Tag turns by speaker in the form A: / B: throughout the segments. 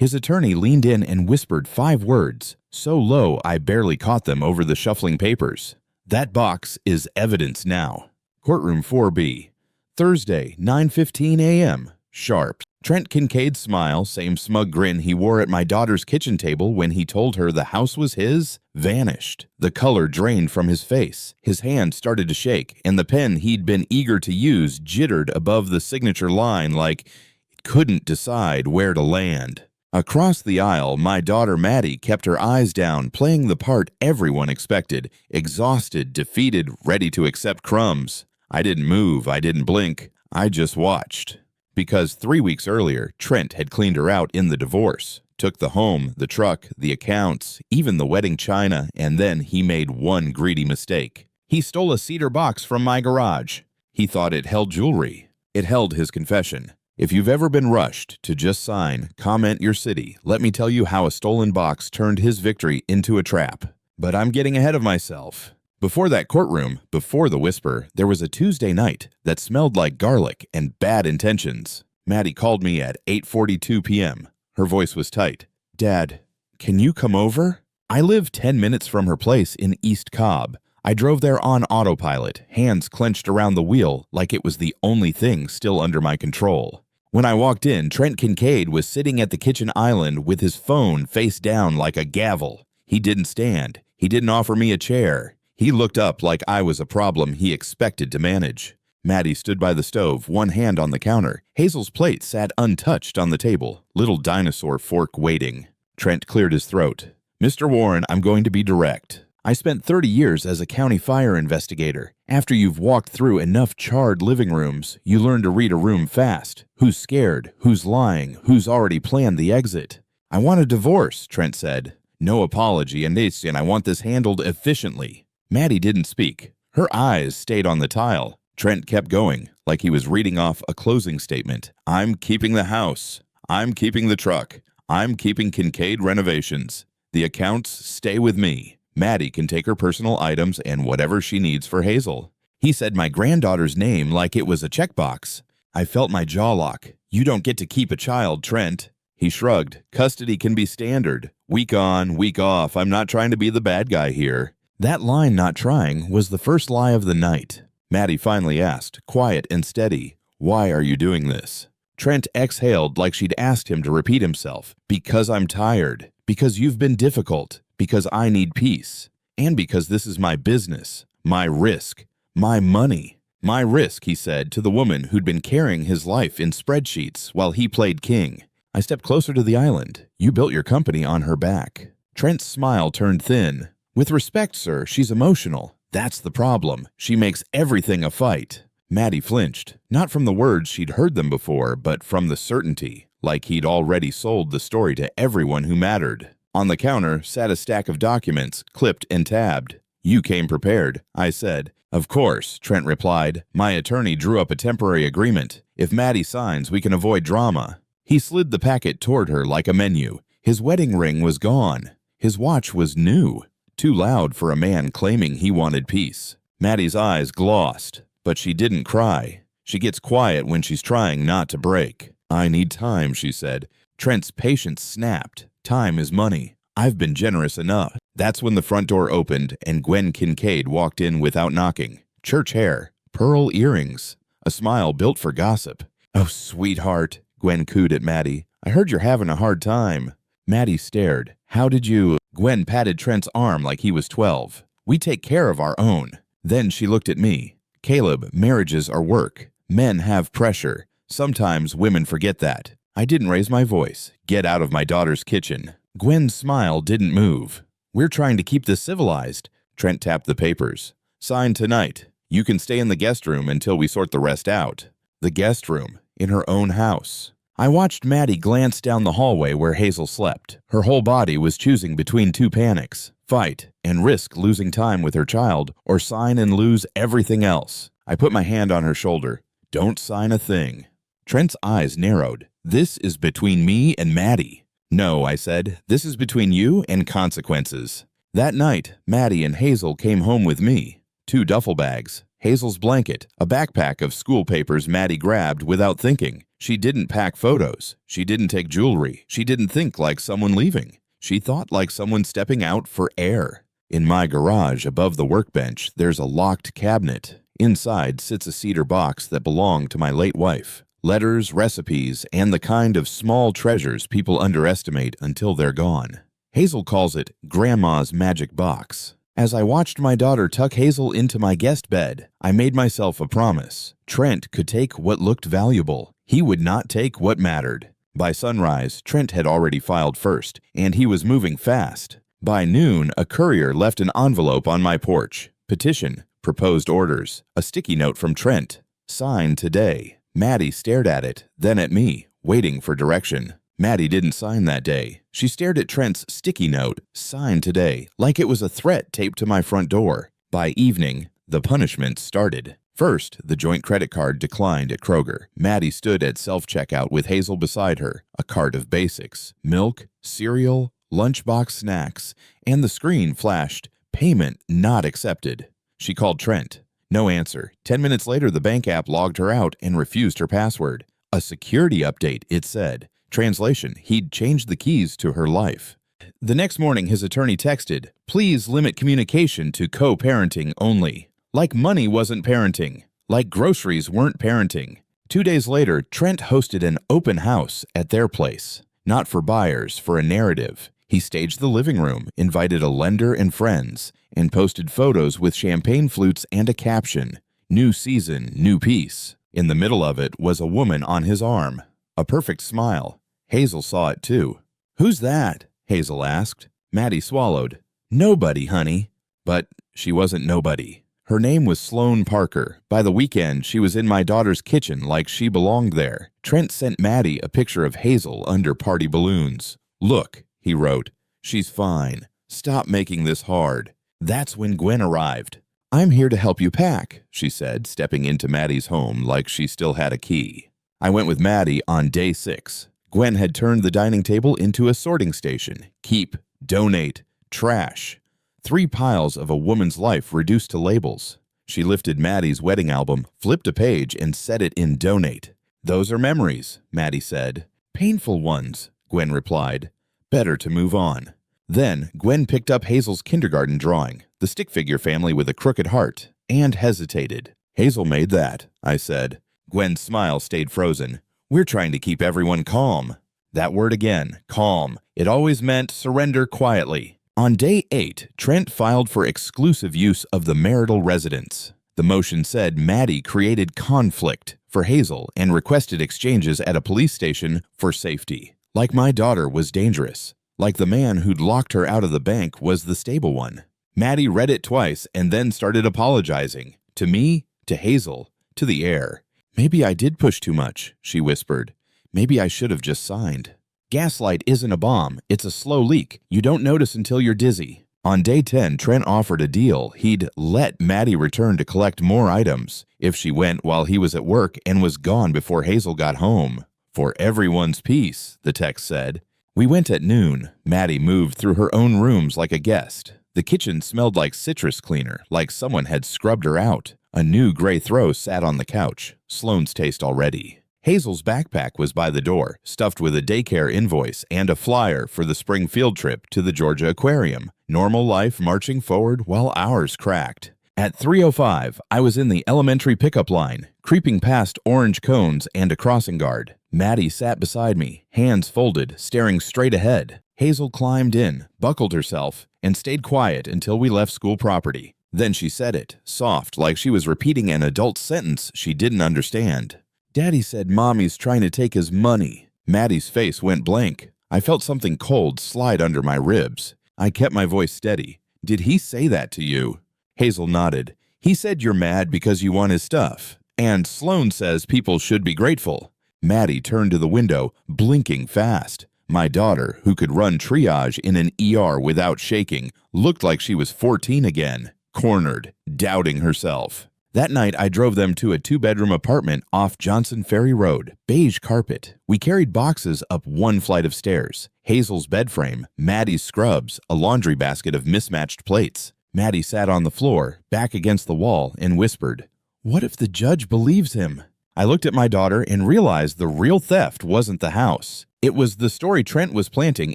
A: His attorney leaned in and whispered 5 words, so low I barely caught them over the shuffling papers. "That box is evidence now." Courtroom 4B. Thursday, 9:15 a.m. Sharp. Trent Kincaid's smile, same smug grin he wore at my daughter's kitchen table when he told her the house was his, vanished. The color drained from his face. His hand started to shake, and the pen he'd been eager to use jittered above the signature line like it couldn't decide where to land. Across the aisle, my daughter Maddie kept her eyes down, playing the part everyone expected, exhausted, defeated, ready to accept crumbs. I didn't move, I didn't blink, I just watched. Because 3 weeks earlier, Trent had cleaned her out in the divorce, took the home, the truck, the accounts, even the wedding china, and then he made one greedy mistake. He stole a cedar box from my garage. He thought it held jewelry. It held his confession. If you've ever been rushed to just sign, comment your city, let me tell you how a stolen box turned his victory into a trap. But I'm getting ahead of myself. Before that courtroom, before the whisper, there was a Tuesday night that smelled like garlic and bad intentions. Maddie called me at 8:42 p.m. Her voice was tight. "Dad, can you come over?" I live 10 minutes from her place in East Cobb. I drove there on autopilot, hands clenched around the wheel like it was the only thing still under my control. When I walked in, Trent Kincaid was sitting at the kitchen island with his phone face down like a gavel. He didn't stand. He didn't offer me a chair. He looked up like I was a problem he expected to manage. Maddie stood by the stove, one hand on the counter. Hazel's plate sat untouched on the table, little dinosaur fork waiting. Trent cleared his throat. "Mr. Warren, I'm going to be direct. I spent 30 years as a county fire investigator. After you've walked through enough charred living rooms, you learn to read a room fast. Who's scared? Who's lying? Who's already planned the exit?" "I want a divorce," Trent said. "No apology, and I want this handled efficiently." Maddie didn't speak. Her eyes stayed on the tile. Trent kept going, like he was reading off a closing statement. "I'm keeping the house. I'm keeping the truck. I'm keeping Kincaid Renovations. The accounts stay with me. Maddie can take her personal items and whatever she needs for Hazel." He said my granddaughter's name like it was a checkbox. I felt my jaw lock. "You don't get to keep a child, Trent." He shrugged. "Custody can be standard. Week on, week off. I'm not trying to be the bad guy here." That line, "not trying," was the first lie of the night. Maddie finally asked, quiet and steady, "Why are you doing this?" Trent exhaled like she'd asked him to repeat himself. "Because I'm tired. Because you've been difficult. Because I need peace. And because this is my business. My risk. My money." "My risk," he said to the woman who'd been carrying his life in spreadsheets while he played king. I stepped closer to the island. "You built your company on her back." Trent's smile turned thin. "With respect, sir, she's emotional. That's the problem. She makes everything a fight." Maddie flinched, not from the words she'd heard them before, but from the certainty, like he'd already sold the story to everyone who mattered. On the counter sat a stack of documents, clipped and tabbed. "You came prepared," I said. "Of course," Trent replied. "My attorney drew up a temporary agreement. If Maddie signs, we can avoid drama." He slid the packet toward her like a menu. His wedding ring was gone. His watch was new. Too loud for a man claiming he wanted peace. Maddie's eyes glossed, but she didn't cry. She gets quiet when she's trying not to break. "I need time," she said. Trent's patience snapped. "Time is money. I've been generous enough." That's when the front door opened and Gwen Kincaid walked in without knocking. Church hair, pearl earrings, a smile built for gossip. "Oh, sweetheart," Gwen cooed at Maddie. "I heard you're having a hard time." Maddie stared. "How did you—" Gwen patted Trent's arm like he was 12. "We take care of our own." Then she looked at me. "Caleb, marriages are work. Men have pressure. Sometimes women forget that." I didn't raise my voice. "Get out of my daughter's kitchen." Gwen's smile didn't move. "We're trying to keep this civilized." Trent tapped the papers. "Sign tonight. You can stay in the guest room until we sort the rest out." The guest room, in her own house. I watched Maddie glance down the hallway where Hazel slept. Her whole body was choosing between two panics: fight and risk losing time with her child, or sign and lose everything else. I put my hand on her shoulder. "Don't sign a thing." Trent's eyes narrowed. "This is between me and Maddie." "No," I said. "This is between you and consequences." That night, Maddie and Hazel came home with me. 2 duffel bags, Hazel's blanket, a backpack of school papers Maddie grabbed without thinking. She didn't pack photos. She didn't take jewelry. She didn't think like someone leaving. She thought like someone stepping out for air. In my garage above the workbench, there's a locked cabinet. Inside sits a cedar box that belonged to my late wife. Letters, recipes, and the kind of small treasures people underestimate until they're gone. Hazel calls it Grandma's magic box. As I watched my daughter tuck Hazel into my guest bed, I made myself a promise. Trent could take what looked valuable. He would not take what mattered. By sunrise, Trent had already filed first, and he was moving fast. By noon, a courier left an envelope on my porch. Petition, proposed orders, a sticky note from Trent. Sign today. Maddie stared at it, then at me, waiting for direction. Maddie didn't sign that day. She stared at Trent's sticky note, signed today, like it was a threat taped to my front door. By evening, the punishment started. First, the joint credit card declined at Kroger. Maddie stood at self-checkout with Hazel beside her, a cart of basics, milk, cereal, lunchbox snacks, and the screen flashed, payment not accepted. She called Trent. No answer. 10 minutes later, the bank app logged her out and refused her password. A security update, it said. Translation, he'd changed the keys to her life. The next morning, his attorney texted, "Please limit communication to co-parenting only." Like money wasn't parenting. Like groceries weren't parenting. 2 days later, Trent hosted an open house at their place. Not for buyers, for a narrative. He staged the living room, invited a lender and friends, and posted photos with champagne flutes and a caption, "New season, new peace." In the middle of it was a woman on his arm. A perfect smile. Hazel saw it too. "Who's that?" Hazel asked. Maddie swallowed. "Nobody, honey." But she wasn't nobody. Her name was Sloane Parker. By the weekend, she was in my daughter's kitchen like she belonged there. Trent sent Maddie a picture of Hazel under party balloons. "Look," he wrote, "she's fine. Stop making this hard." That's when Gwen arrived. "I'm here to help you pack," she said, stepping into Maddie's home like she still had a key. I went with Maddie on day 6. Gwen had turned the dining table into a sorting station. Keep, donate, trash. 3 piles of a woman's life reduced to labels. She lifted Maddie's wedding album, flipped a page, and set it in donate. "Those are memories," Maddie said. "Painful ones," Gwen replied. "Better to move on." Then Gwen picked up Hazel's kindergarten drawing, the stick figure family with a crooked heart, and hesitated. "Hazel made that," I said. Gwen's smile stayed frozen. "We're trying to keep everyone calm." That word again, calm. It always meant surrender quietly. On day 8, Trent filed for exclusive use of the marital residence. The motion said Maddie created conflict for Hazel and requested exchanges at a police station for safety. Like my daughter was dangerous. Like the man who'd locked her out of the bank was the stable one. Maddie read it twice and then started apologizing. To me, to Hazel, to the air. "Maybe I did push too much," she whispered. "Maybe I should have just signed." Gaslight isn't a bomb. It's a slow leak. You don't notice until you're dizzy. On day 10, Trent offered a deal. He'd let Maddie return to collect more items if she went while he was at work and was gone before Hazel got home. "For everyone's peace," the text said. We went at noon. Maddie moved through her own rooms like a guest. The kitchen smelled like citrus cleaner, like someone had scrubbed her out. A new gray throw sat on the couch. Sloane's taste already. Hazel's backpack was by the door, stuffed with a daycare invoice and a flyer for the spring field trip to the Georgia Aquarium. Normal life marching forward while ours cracked. At 3:05, I was in the elementary pickup line, creeping past orange cones and a crossing guard. Maddie sat beside me, hands folded, staring straight ahead. Hazel climbed in, buckled herself, and stayed quiet until we left school property. Then she said it, soft, like she was repeating an adult sentence she didn't understand. "Daddy said Mommy's trying to take his money." Maddie's face went blank. I felt something cold slide under my ribs. I kept my voice steady. "Did he say that to you?" Hazel nodded. "He said you're mad because you want his stuff. And Sloane says people should be grateful." Maddie turned to the window, blinking fast. My daughter, who could run triage in an ER without shaking, looked like she was 14 again, cornered, doubting herself. That night, I drove them to a 2-bedroom apartment off Johnson Ferry Road, beige carpet. We carried boxes up 1 flight of stairs. Hazel's bed frame, Maddie's scrubs, a laundry basket of mismatched plates. Maddie sat on the floor, back against the wall, and whispered, "What if the judge believes him?" I looked at my daughter and realized the real theft wasn't the house. It was the story Trent was planting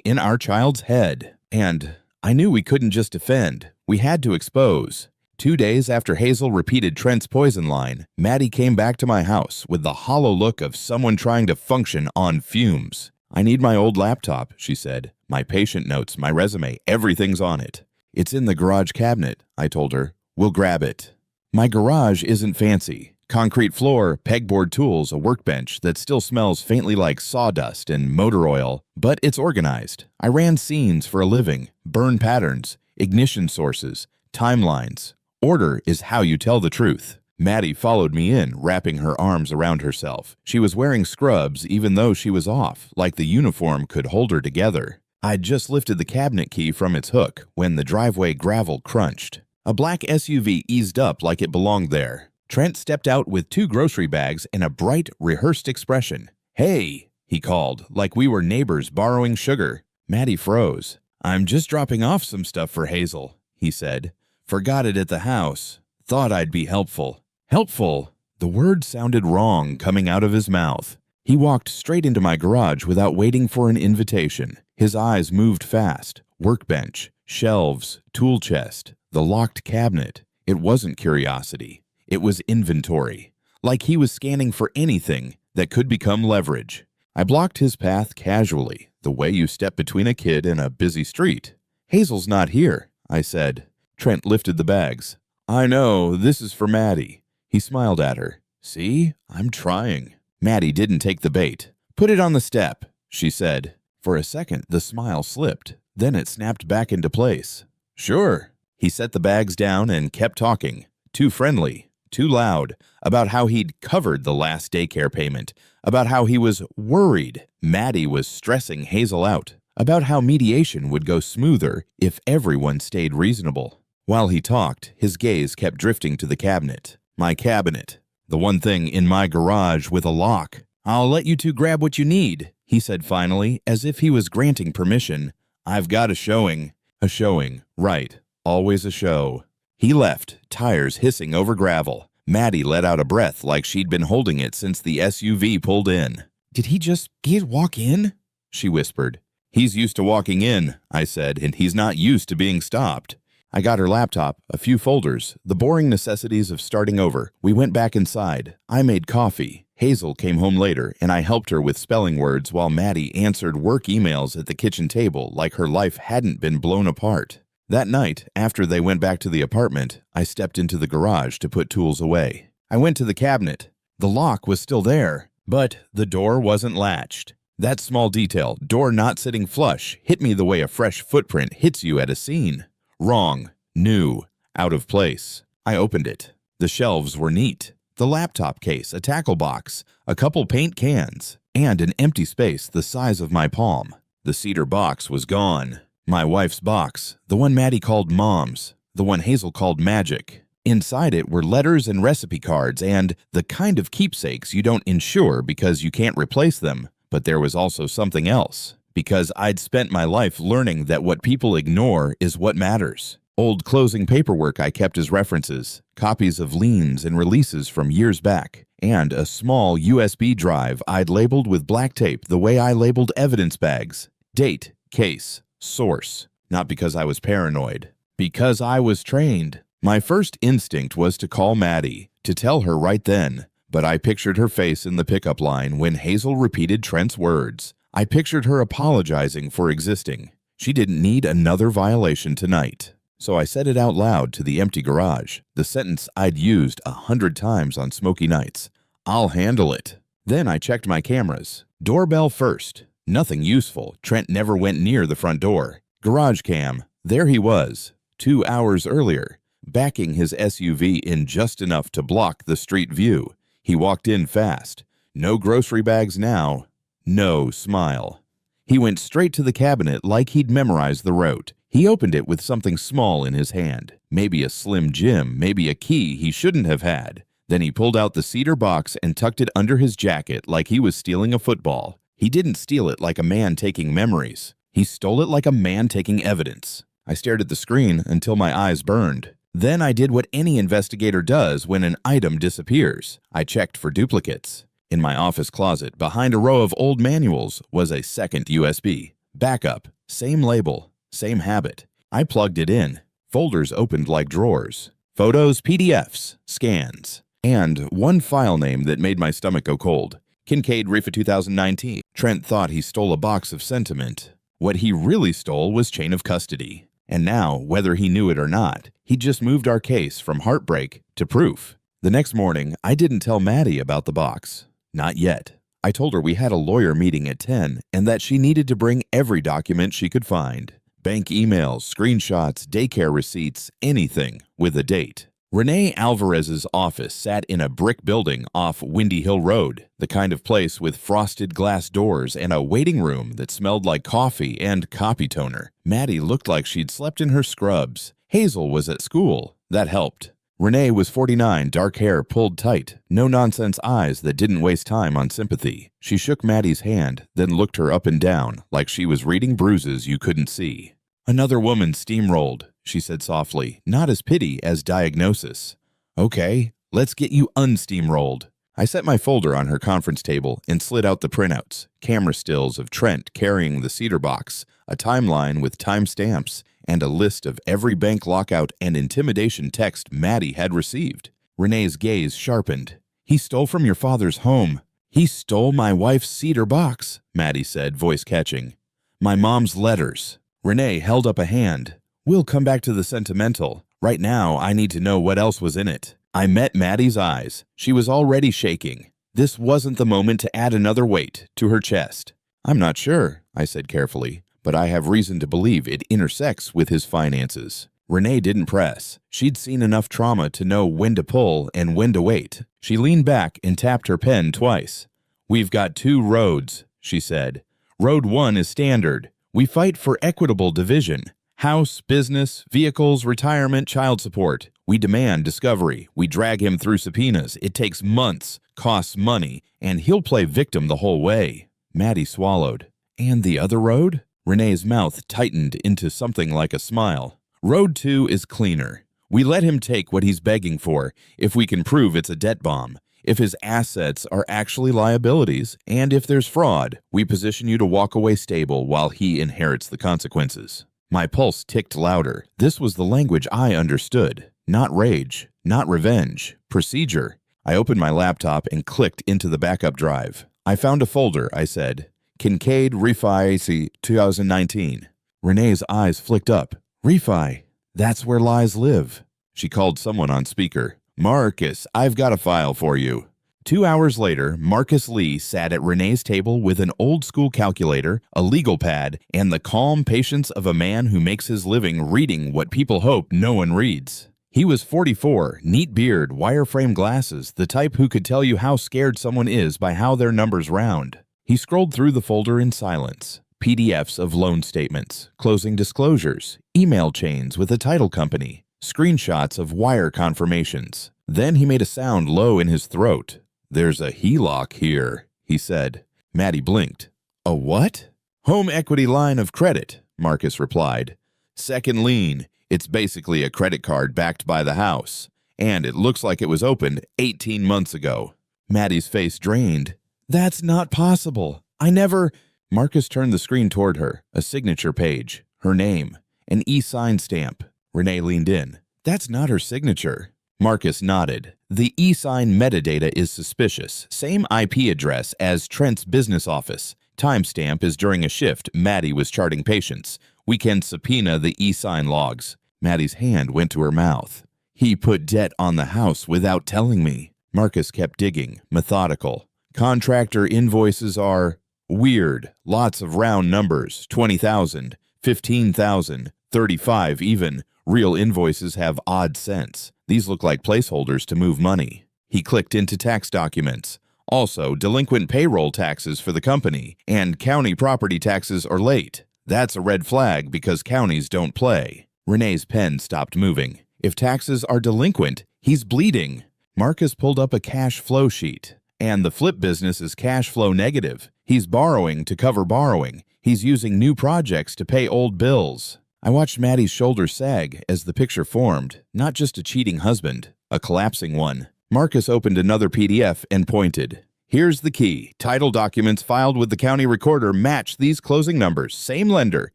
A: in our child's head. And I knew we couldn't just defend. We had to expose. 2 days after Hazel repeated Trent's poison line, Maddie came back to my house with the hollow look of someone trying to function on fumes. "I need my old laptop," she said. "My patient notes, my resume, everything's on it." "It's in the garage cabinet," I told her. "We'll grab it." My garage isn't fancy. Concrete floor, pegboard tools, a workbench that still smells faintly like sawdust and motor oil, but it's organized. I ran scenes for a living, burn patterns, ignition sources, timelines. Order is how you tell the truth. Maddie followed me in, wrapping her arms around herself. She was wearing scrubs even though she was off, like the uniform could hold her together. I'd just lifted the cabinet key from its hook when the driveway gravel crunched. A black SUV eased up like it belonged there. Trent stepped out with 2 grocery bags and a bright, rehearsed expression. "Hey," he called, like we were neighbors borrowing sugar. Maddie froze. "I'm just dropping off some stuff for Hazel," he said. "Forgot it at the house. Thought I'd be helpful." Helpful? The word sounded wrong coming out of his mouth. He walked straight into my garage without waiting for an invitation. His eyes moved fast. Workbench, shelves, tool chest, the locked cabinet. It wasn't curiosity. It was inventory. Like he was scanning for anything that could become leverage. I blocked his path casually, the way you step between a kid and a busy street. "Hazel's not here," I said. Trent lifted the bags. "I know, this is for Maddie." He smiled at her. "See, I'm trying." Maddie didn't take the bait. "Put it on the step," she said. For a second, the smile slipped. Then it snapped back into place. "Sure." He set the bags down and kept talking. Too friendly, too loud, about how he'd covered the last daycare payment, about how he was worried Maddie was stressing Hazel out, about how mediation would go smoother if everyone stayed reasonable. While he talked, his gaze kept drifting to the cabinet. My cabinet. The one thing in my garage with a lock. "I'll let you 2 grab what you need," he said finally, as if he was granting permission. "I've got a showing." A showing, right. Always a show. He left, tires hissing over gravel. Maddie let out a breath like she'd been holding it since the SUV pulled in. "Did he just walk in?" she whispered. "He's used to walking in," I said, "and he's not used to being stopped." I got her laptop, a few folders, the boring necessities of starting over. We went back inside. I made coffee. Hazel came home later, and I helped her with spelling words while Maddie answered work emails at the kitchen table like her life hadn't been blown apart. That night, after they went back to the apartment, I stepped into the garage to put tools away. I went to the cabinet. The lock was still there, but the door wasn't latched. That small detail, door not sitting flush, hit me the way a fresh footprint hits you at a scene. Wrong, new, out of place. I opened it. The shelves were neat. The laptop case, a tackle box, a couple paint cans, and an empty space the size of my palm. The cedar box was gone. My wife's box, the one Maddie called Mom's, the one Hazel called Magic. Inside it were letters and recipe cards and the kind of keepsakes you don't insure because you can't replace them. But there was also something else. Because I'd spent my life learning that what people ignore is what matters. Old closing paperwork I kept as references, copies of liens and releases from years back, and a small USB drive I'd labeled with black tape the way I labeled evidence bags. Date, case, source. Not because I was paranoid. Because I was trained. My first instinct was to call Maddie, to tell her right then. But I pictured her face in the pickup line when Hazel repeated Trent's words. I pictured her apologizing for existing. She didn't need another violation tonight. So I said it out loud to the empty garage, the sentence I'd used 100 times on smoky nights. "I'll handle it." Then I checked my cameras. Doorbell first. Nothing useful. Trent never went near the front door. Garage cam. There he was, 2 hours earlier, backing his SUV in just enough to block the street view. He walked in fast. No grocery bags now. No smile. He went straight to the cabinet like he'd memorized the route. He opened it with something small in his hand. Maybe a Slim Jim, maybe a key he shouldn't have had. Then he pulled out the cedar box and tucked it under his jacket like he was stealing a football. He didn't steal it like a man taking memories. He stole it like a man taking evidence. I stared at the screen until my eyes burned. Then I did what any investigator does when an item disappears. I checked for duplicates. In my office closet, behind a row of old manuals, was a second USB. Backup, same label, same habit. I plugged it in. Folders opened like drawers. Photos, PDFs, scans. And one file name that made my stomach go cold. Kincaid Rifa 2019. Trent thought he stole a box of sentiment. What he really stole was chain of custody. And now, whether he knew it or not, he just moved our case from heartbreak to proof. The next morning, I didn't tell Maddie about the box. Not yet. I told her we had a lawyer meeting at 10 and that she needed to bring every document she could find. Bank emails, screenshots, daycare receipts, anything with a date. Renee Alvarez's office sat in a brick building off Windy Hill Road, the kind of place with frosted glass doors and a waiting room that smelled like coffee and copy toner. Maddie looked like she'd slept in her scrubs. Hazel was at school. That helped. Renee was 49, dark hair pulled tight, no-nonsense eyes that didn't waste time on sympathy. She shook Maddie's hand, then looked her up and down like she was reading bruises you couldn't see. "Another woman steamrolled," she said softly, not as pity as diagnosis. "Okay, let's get you unsteamrolled." I set my folder on her conference table and slid out the printouts, camera stills of Trent carrying the cedar box, a timeline with timestamps, and a list of every bank lockout and intimidation text Maddie had received. Renee's gaze sharpened. "He stole from your father's home." "He stole my wife's cedar box," Maddie said, voice catching. "My mom's letters." Renee held up a hand. "We'll come back to the sentimental. Right now, I need to know what else was in it." I met Maddie's eyes. She was already shaking. This wasn't the moment to add another weight to her chest. "I'm not sure," I said carefully, "but I have reason to believe it intersects with his finances." Renee didn't press. She'd seen enough trauma to know when to pull and when to wait. She leaned back and tapped her pen twice. "We've got two roads," she said. "Road 1 is standard. We fight for equitable division. House, business, vehicles, retirement, child support. We demand discovery. We drag him through subpoenas. It takes months, costs money, and he'll play victim the whole way." Maddie swallowed. "And the other road?" Renee's mouth tightened into something like a smile. "Road 2 is cleaner. We let him take what he's begging for if we can prove it's a debt bomb. If his assets are actually liabilities, and if there's fraud, we position you to walk away stable while he inherits the consequences." My pulse ticked louder. This was the language I understood. Not rage, not revenge, procedure. I opened my laptop and clicked into the backup drive. "I found a folder," I said. "Kincaid Refi 2019. Renee's eyes flicked up. "Refi, that's where lies live." She called someone on speaker. "Marcus, I've got a file for you." 2 hours later, Marcus Lee sat at Renee's table with an old-school calculator, a legal pad, and the calm patience of a man who makes his living reading what people hope no one reads. He was 44, neat beard, wireframe glasses, the type who could tell you how scared someone is by how their numbers round. He scrolled through the folder in silence. PDFs of loan statements, closing disclosures, email chains with a title company, screenshots of wire confirmations. Then he made a sound low in his throat. "There's a HELOC here," he said. Maddie blinked. "A what?" "Home equity line of credit," Marcus replied. "Second lien. It's basically a credit card backed by the house. And it looks like it was opened 18 months ago." Maddie's face drained. "That's not possible. I never—" Marcus turned the screen toward her. A signature page. Her name. An e-sign stamp. Renee leaned in. "That's not her signature." Marcus nodded. "The e-sign metadata is suspicious. Same IP address as Trent's business office. Timestamp is during a shift Maddie was charting patients. We can subpoena the e-sign logs." Maddie's hand went to her mouth. "He put debt on the house without telling me." Marcus kept digging, methodical. "Contractor invoices are weird. Lots of round numbers. 20,000, 15,000, 35 even. Real invoices have odd cents. These look like placeholders to move money." He clicked into tax documents. Also, delinquent payroll taxes for the company, and county property taxes are late. That's a red flag because counties don't play. Renee's pen stopped moving. If taxes are delinquent, he's bleeding. Marcus pulled up a cash flow sheet. And the flip business is cash flow negative. He's borrowing to cover borrowing. He's using new projects to pay old bills. I watched Maddie's shoulders sag as the picture formed, not just a cheating husband, a collapsing one. Marcus opened another PDF and pointed. Here's the key. Title documents filed with the county recorder match these closing numbers. Same lender,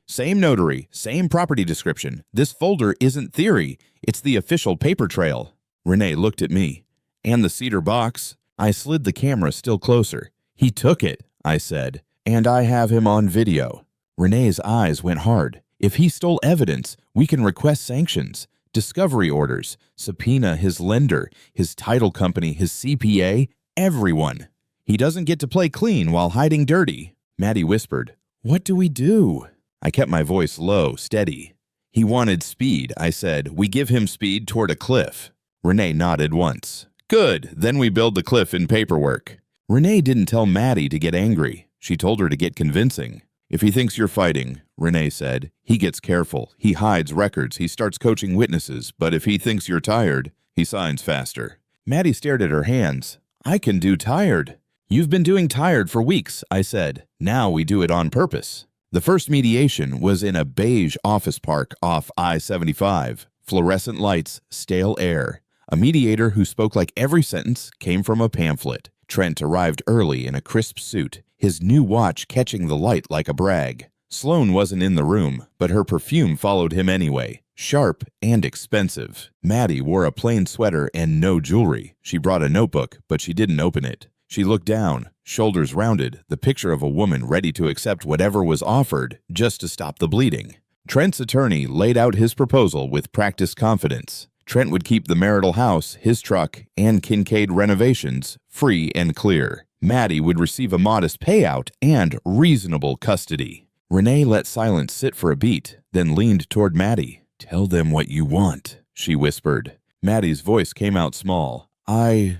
A: same notary, same property description. This folder isn't theory. It's the official paper trail. Renee looked at me. And the cedar box? I slid the camera still closer. He took it, I said, and I have him on video. Renee's eyes went hard. If he stole evidence, we can request sanctions, discovery orders, subpoena his lender, his title company, his CPA, everyone. He doesn't get to play clean while hiding dirty. Maddie whispered, "What do we do?" I kept my voice low, steady. He wanted speed, I said. We give him speed toward a cliff. Renee nodded once. Good, then we build the cliff in paperwork. Renee didn't tell Maddie to get angry. She told her to get convincing. If he thinks you're fighting, Renee said, he gets careful. He hides records. He starts coaching witnesses. But if he thinks you're tired, he signs faster. Maddie stared at her hands. I can do tired. You've been doing tired for weeks, I said. Now we do it on purpose. The first mediation was in a beige office park off I-75. Fluorescent lights, stale air. A mediator who spoke like every sentence came from a pamphlet. Trent arrived early in a crisp suit, his new watch catching the light like a brag. Sloane wasn't in the room, but her perfume followed him anyway, sharp and expensive. Maddie wore a plain sweater and no jewelry. She brought a notebook, but she didn't open it. She looked down, shoulders rounded, the picture of a woman ready to accept whatever was offered just to stop the bleeding. Trent's attorney laid out his proposal with practiced confidence. Trent would keep the marital house, his truck, and Kincaid renovations free and clear. Maddie would receive a modest payout and reasonable custody. Renee let silence sit for a beat, then leaned toward Maddie. Tell them what you want, she whispered. Maddie's voice came out small. I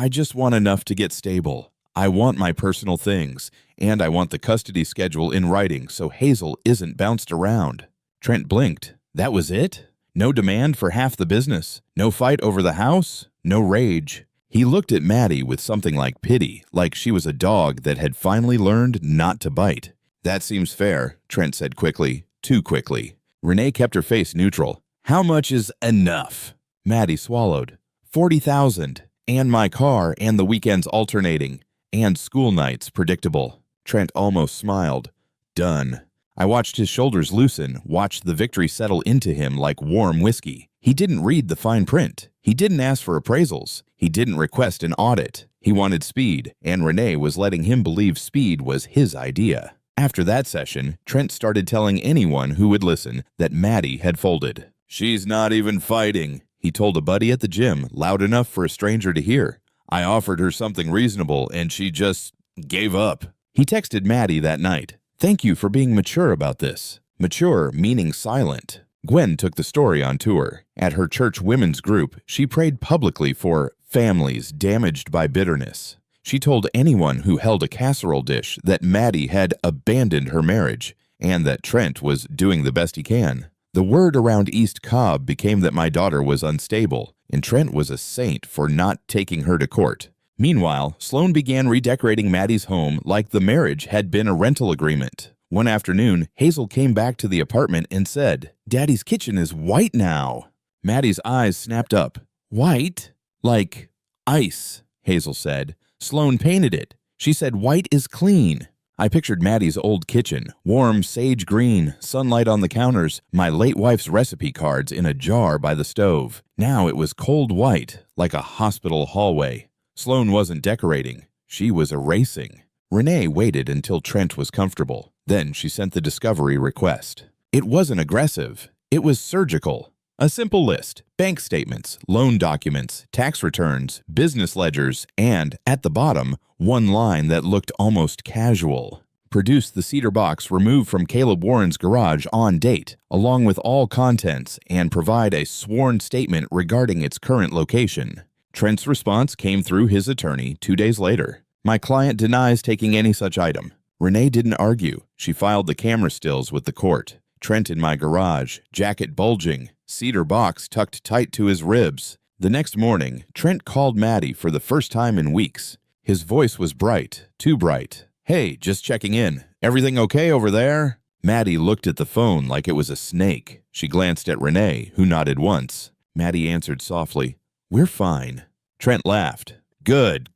A: just want enough to get stable. I want my personal things, and I want the custody schedule in writing so Hazel isn't bounced around. Trent blinked. That was it? No demand for half the business? No fight over the house? No rage? He looked at Maddie with something like pity, like she was a dog that had finally learned not to bite. That seems fair, Trent said quickly, too quickly. Renee kept her face neutral. How much is enough? Maddie swallowed. 40,000. And my car and the weekends alternating. And school nights predictable. Trent almost smiled. Done. I watched his shoulders loosen, watched the victory settle into him like warm whiskey. He didn't read the fine print. He didn't ask for appraisals. He didn't request an audit. He wanted speed, and Renee was letting him believe speed was his idea. After that session, Trent started telling anyone who would listen that Maddie had folded. She's not even fighting, he told a buddy at the gym, loud enough for a stranger to hear. I offered her something reasonable, and she just gave up. He texted Maddie that night. Thank you for being mature about this. Mature meaning silent. Gwen took the story on tour. At her church women's group, she prayed publicly for families damaged by bitterness. She told anyone who held a casserole dish that Maddie had abandoned her marriage and that Trent was doing the best he can. The word around East Cobb became that my daughter was unstable, and Trent was a saint for not taking her to court. Meanwhile, Sloane began redecorating Maddie's home like the marriage had been a rental agreement. One afternoon, Hazel came back to the apartment and said, Daddy's kitchen is white now. Maddie's eyes snapped up. White? Like ice, Hazel said. Sloane painted it. She said white is clean. I pictured Maddie's old kitchen, warm sage green, sunlight on the counters, my late wife's recipe cards in a jar by the stove. Now it was cold white, like a hospital hallway. Sloane wasn't decorating. She was erasing. Renee waited until Trent was comfortable. Then she sent the discovery request. It wasn't aggressive. It was surgical. A simple list: bank statements, loan documents, tax returns, business ledgers, and, at the bottom, one line that looked almost casual. Produce the cedar box removed from Caleb Warren's garage on date, along with all contents, and provide a sworn statement regarding its current location. Trent's response came through his attorney 2 days later. My client denies taking any such item. Renee didn't argue. She filed the camera stills with the court. Trent in my garage, jacket bulging, cedar box tucked tight to his ribs. The next morning, Trent called Maddie for the first time in weeks. His voice was bright, too bright. Hey, just checking in. Everything okay over there? Maddie looked at the phone like it was a snake. She glanced at Renee, who nodded once. Maddie answered softly, "We're fine." Trent laughed. Good.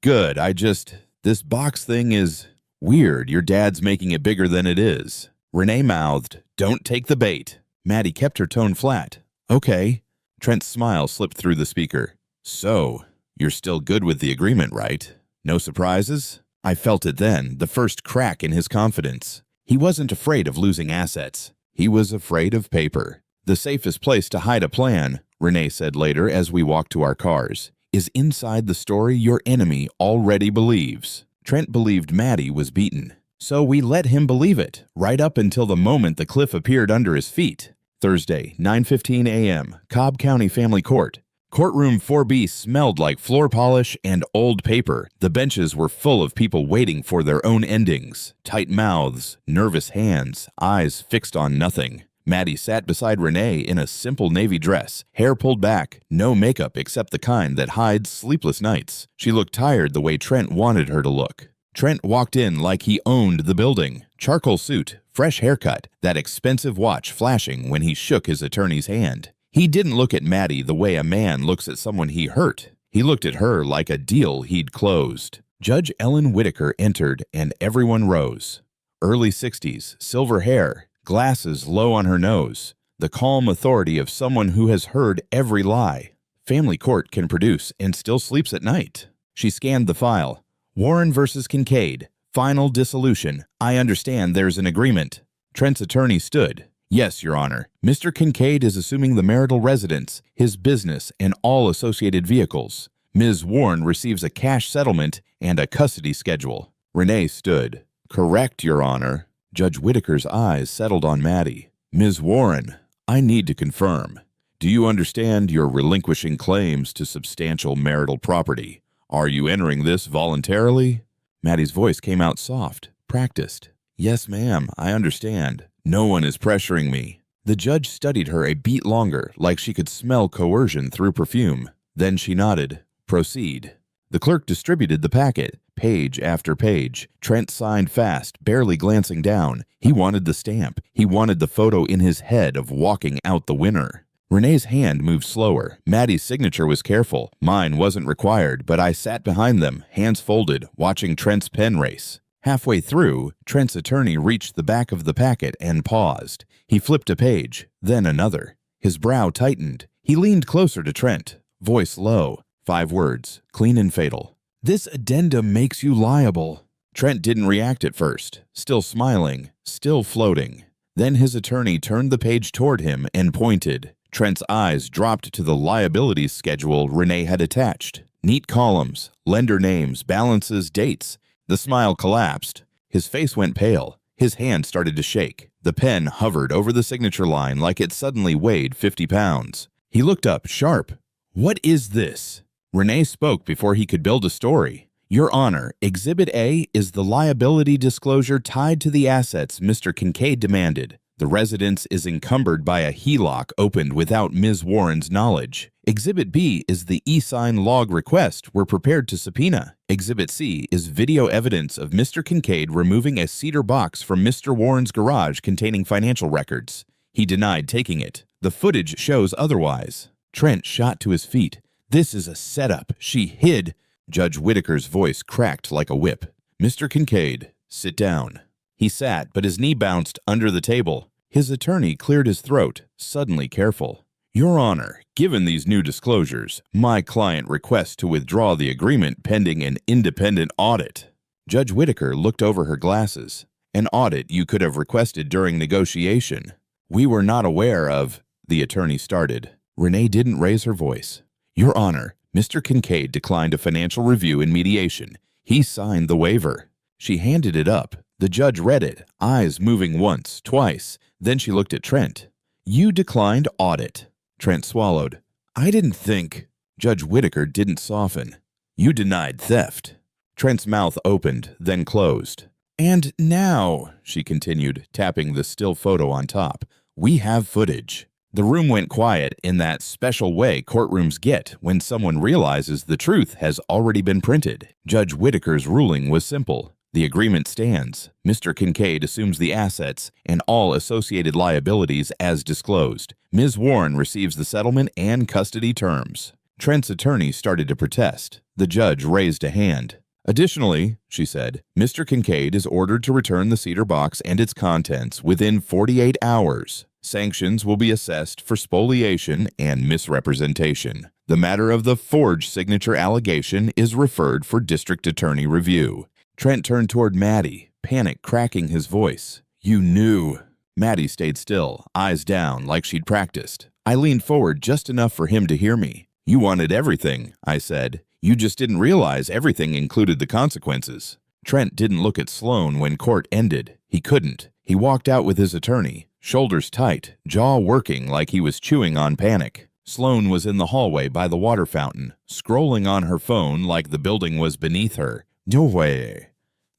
A: This box thing is weird. Your dad's making it bigger than it is." Renee mouthed, "Don't take the bait." Maddie kept her tone flat. "Okay." Trent's smile slipped through the speaker. "So, you're still good with the agreement, right? No surprises?" I felt it then, the first crack in his confidence. He wasn't afraid of losing assets. He was afraid of paper. "The safest place to hide a plan," Renee said later as we walked to our cars, "is inside the story your enemy already believes." Trent believed Maddie was beaten. So we let him believe it, right up until the moment the cliff appeared under his feet. Thursday, 9:15 a.m., Cobb County Family Court. Courtroom 4B smelled like floor polish and old paper. The benches were full of people waiting for their own endings. Tight mouths, nervous hands, eyes fixed on nothing. Maddie sat beside Renee in a simple navy dress, hair pulled back, no makeup except the kind that hides sleepless nights. She looked tired the way Trent wanted her to look. Trent walked in like he owned the building. Charcoal suit, fresh haircut, that expensive watch flashing when he shook his attorney's hand. He didn't look at Maddie the way a man looks at someone he hurt. He looked at her like a deal he'd closed. Judge Ellen Whitaker entered and everyone rose. Early 60s, silver hair, glasses low on her nose. The calm authority of someone who has heard every lie. Family court can produce and still sleeps at night. She scanned the file. Warren versus Kincaid. Final dissolution. I understand there's an agreement. Trent's attorney stood. "Yes, Your Honor. Mr. Kincaid is assuming the marital residence, his business, and all associated vehicles. Ms. Warren receives a cash settlement and a custody schedule." Renee stood. "Correct, Your Honor." Judge Whitaker's eyes settled on Maddie. "Ms. Warren, I need to confirm. Do you understand you're relinquishing claims to substantial marital property? Are you entering this voluntarily?" Maddie's voice came out soft, practiced. "Yes, ma'am, I understand. No one is pressuring me." The judge studied her a beat longer, like she could smell coercion through perfume. Then she nodded. "Proceed." The clerk distributed the packet, page after page. Trent signed fast, barely glancing down. He wanted the stamp. He wanted the photo in his head of walking out the winner. Renee's hand moved slower. Maddie's signature was careful. Mine wasn't required, but I sat behind them, hands folded, watching Trent's pen race. Halfway through, Trent's attorney reached the back of the packet and paused. He flipped a page, then another. His brow tightened. He leaned closer to Trent, voice low. 5 words, clean and fatal. "This addendum makes you liable." Trent didn't react at first, still smiling, still floating. Then his attorney turned the page toward him and pointed. Trent's eyes dropped to the liabilities schedule Renee had attached. Neat columns, lender names, balances, dates. The smile collapsed. His face went pale. His hand started to shake. The pen hovered over the signature line like it suddenly weighed 50 pounds. He looked up, sharp. "What is this?" Renee spoke before he could build a story. "Your Honor, Exhibit A is the liability disclosure tied to the assets Mr. Kincaid demanded. The residence is encumbered by a HELOC opened without Ms. Warren's knowledge. Exhibit B is the e-sign log request we're prepared to subpoena. Exhibit C is video evidence of Mr. Kincaid removing a cedar box from Mr. Warren's garage containing financial records. He denied taking it. The footage shows otherwise." Trent shot to his feet. "This is a setup. She hid." Judge Whitaker's voice cracked like a whip. "Mr. Kincaid, sit down." He sat, but his knee bounced under the table. His attorney cleared his throat, suddenly careful. "Your Honor, given these new disclosures, my client requests to withdraw the agreement pending an independent audit." Judge Whitaker looked over her glasses. "An audit you could have requested during negotiation." "We were not aware of," the attorney started. Renee didn't raise her voice. "Your Honor, Mr. Kincaid declined a financial review in mediation. He signed the waiver." She handed it up. The judge read it, eyes moving once, twice. Then she looked at Trent. "You declined audit." Trent swallowed. "I didn't think." Judge Whitaker didn't soften. "You denied theft." Trent's mouth opened, then closed. "And now," she continued, tapping the still photo on top, "we have footage." The room went quiet in that special way courtrooms get when someone realizes the truth has already been printed. Judge Whitaker's ruling was simple. The agreement stands. Mr. Kincaid assumes the assets and all associated liabilities as disclosed. Ms. Warren receives the settlement and custody terms. Trent's attorney started to protest. The judge raised a hand. Additionally, she said, Mr. Kincaid is ordered to return the cedar box and its contents within 48 hours. Sanctions will be assessed for spoliation and misrepresentation. The matter of the forged signature allegation is referred for district attorney review. Trent turned toward Maddie, panic cracking his voice. You knew. Maddie stayed still, eyes down like she'd practiced. I leaned forward just enough for him to hear me. You wanted everything, I said. You just didn't realize everything included the consequences. Trent didn't look at Sloan when court ended. He couldn't. He walked out with his attorney, shoulders tight, jaw working like he was chewing on panic. Sloan was in the hallway by the water fountain, scrolling on her phone like the building was beneath her. No way.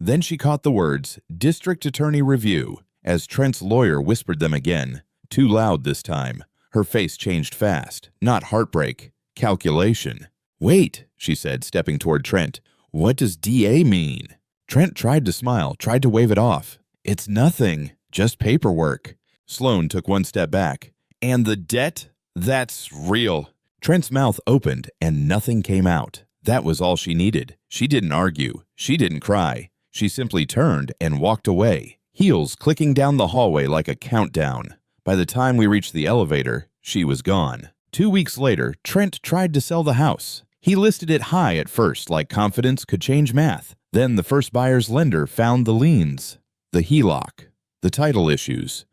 A: Then she caught the words, District Attorney Review, as Trent's lawyer whispered them again, too loud this time. Her face changed fast, not heartbreak, calculation. Wait, she said, stepping toward Trent. What does DA mean? Trent tried to smile, tried to wave it off. It's nothing, just paperwork. Sloan took one step back. And the debt? That's real. Trent's mouth opened and nothing came out. That was all she needed. She didn't argue. She didn't cry. She simply turned and walked away, heels clicking down the hallway like a countdown. By the time we reached the elevator, she was gone. 2 weeks later, Trent tried to sell the house. He listed it high at first, like confidence could change math. Then the first buyer's lender found the liens, the HELOC, the title issues,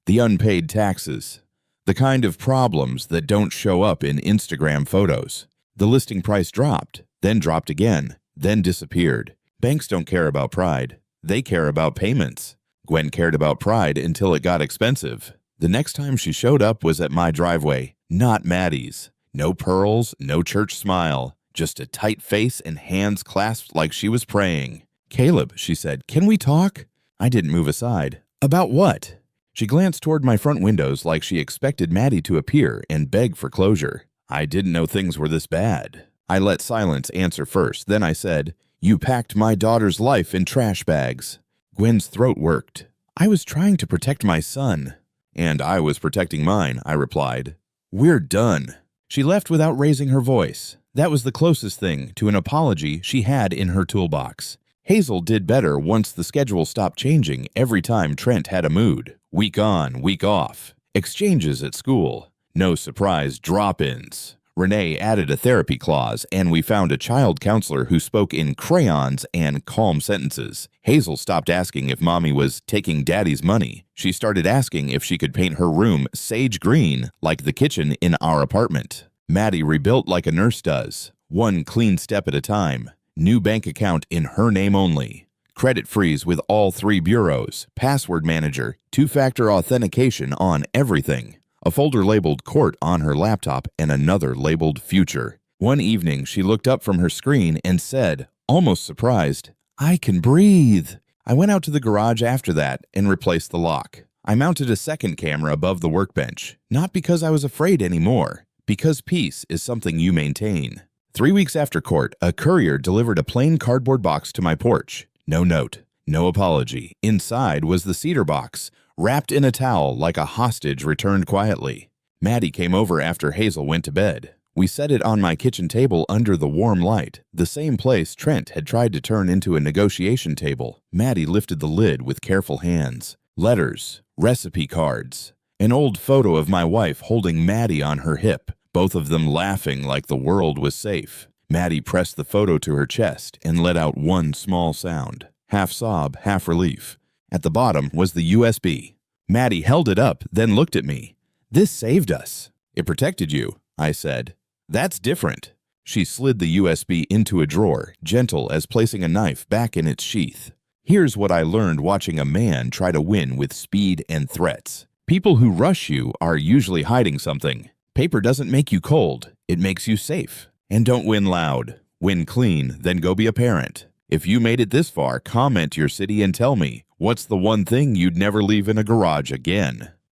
A: the unpaid taxes, the kind of problems that don't show up in Instagram photos. The listing price dropped, then dropped again, then disappeared. Banks don't care about pride. They care about payments. Gwen cared about pride until it got expensive. The next time she showed up was at my driveway, not Maddie's. No pearls, no church smile, just a tight face and hands clasped like she was praying. Caleb, she said, can we talk? I didn't move aside. About what? She glanced toward my front windows like she expected Maddie to appear and beg for closure. I didn't know things were this bad. I let silence answer first. Then I said, you packed my daughter's life in trash bags. Gwen's throat worked. I was trying to protect my son. And I was protecting mine, I replied. We're done. She left without raising her voice. That was the closest thing to an apology she had in her toolbox. Hazel did better once the schedule stopped changing every time Trent had a mood. Week on, week off. Exchanges at school. No surprise drop-ins. Renee added a therapy clause, and we found a child counselor who spoke in crayons and calm sentences. Hazel stopped asking if Mommy was taking Daddy's money. She started asking if she could paint her room sage green like the kitchen in our apartment. Maddie rebuilt like a nurse does, one clean step at a time. New bank account in her name only. Credit freeze with all 3 bureaus. Password manager. 2-factor authentication on everything. A folder labeled Court on her laptop and another labeled Future. One evening, she looked up from her screen and said, almost surprised, I can breathe. I went out to the garage after that and replaced the lock. I mounted a second camera above the workbench, not because I was afraid anymore, because peace is something you maintain. 3 weeks after court, a courier delivered a plain cardboard box to my porch. No note, no apology. Inside was the cedar box, wrapped in a towel like a hostage returned quietly. Maddie came over after Hazel went to bed. We set it on my kitchen table under the warm light, the same place Trent had tried to turn into a negotiation table. Maddie lifted the lid with careful hands. Letters, recipe cards, an old photo of my wife holding Maddie on her hip, both of them laughing like the world was safe. Maddie pressed the photo to her chest and let out one small sound, half sob, half relief. At the bottom was the USB. Maddie held it up, then looked at me. This saved us. It protected you, I said. That's different. She slid the USB into a drawer, gentle as placing a knife back in its sheath. Here's what I learned watching a man try to win with speed and threats. People who rush you are usually hiding something. Paper doesn't make you cold. It makes you safe. And don't win loud. Win clean, then go be a parent. If you made it this far, comment your city and tell me, what's the one thing you'd never leave in a garage again?